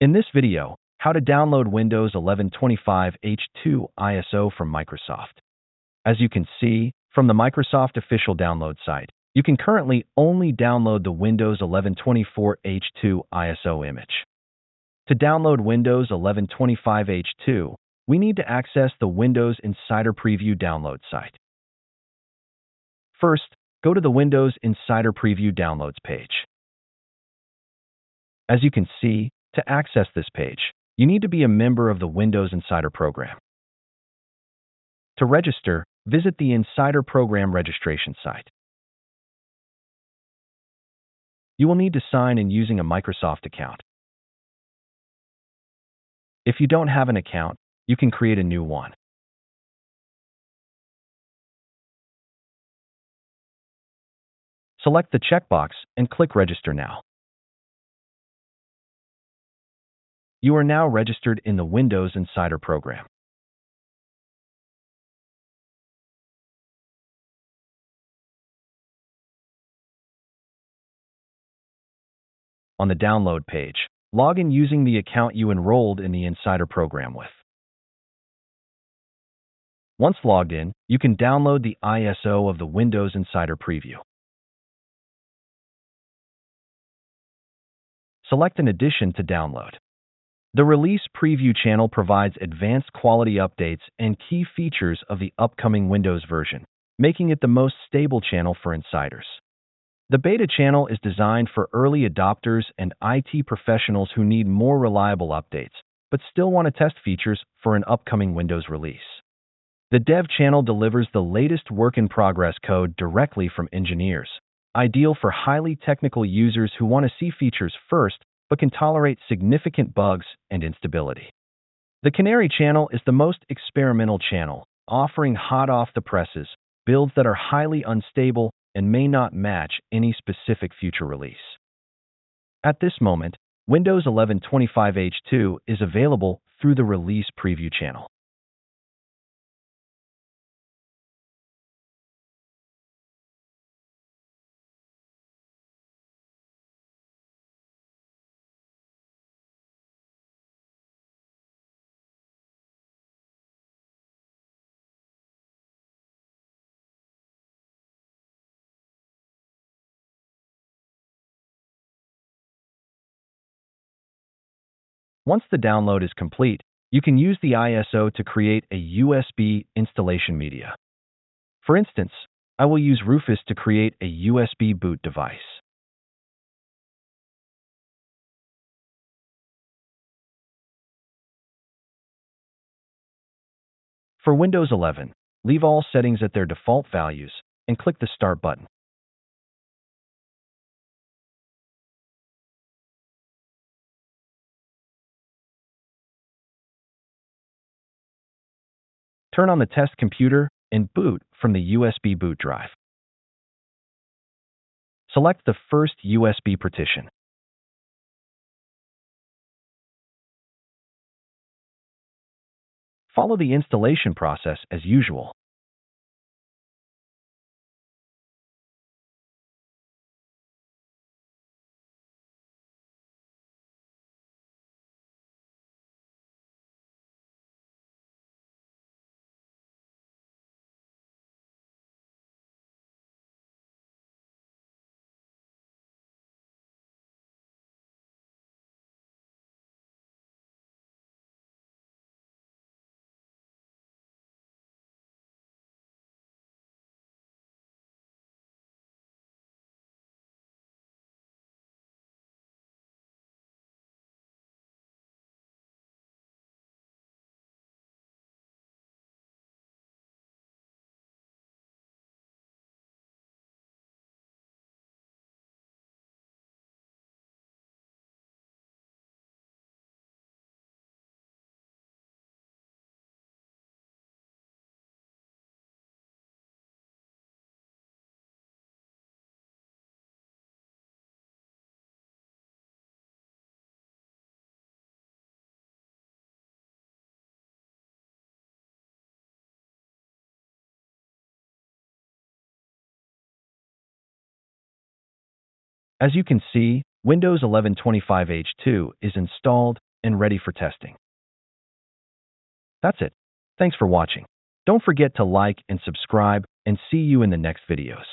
In this video, how to download Windows 11 H2 ISO from Microsoft. As you can see, from the Microsoft official download site, you can currently only download the Windows 11 H2 ISO image. To download Windows 11 H2, we need to access the Windows Insider Preview download site. First, go to the Windows Insider Preview downloads page. As you can see, to access this page, you need to be a member of the Windows Insider program. To register, visit the Insider Program registration site. You will need to sign in using a Microsoft account. If you don't have an account, you can create a new one. Select the checkbox and click Register Now. You are now registered in the Windows Insider program. On the download page, log in using the account you enrolled in the Insider program with. Once logged in, you can download the ISO of the Windows Insider Preview. Select an edition to download. The Release Preview channel provides advanced quality updates and key features of the upcoming Windows version, making it the most stable channel for insiders. The Beta channel is designed for early adopters and IT professionals who need more reliable updates, but still want to test features for an upcoming Windows release. The Dev channel delivers the latest work-in-progress code directly from engineers, ideal for highly technical users who want to see features first but can tolerate significant bugs and instability. The Canary channel is the most experimental channel, offering hot-off-the-presses builds that are highly unstable and may not match any specific future release. At this moment, Windows 11 H2 is available through the Release Preview channel. Once the download is complete, you can use the ISO to create a USB installation media. For instance, I will use Rufus to create a USB boot device. For Windows 11, leave all settings at their default values and click the Start button. Turn on the test computer and boot from the USB boot drive. Select the first USB partition. Follow the installation process as usual. As you can see, Windows 11 H2 is installed and ready for testing. That's it. Thanks for watching. Don't forget to like and subscribe, and see you in the next videos.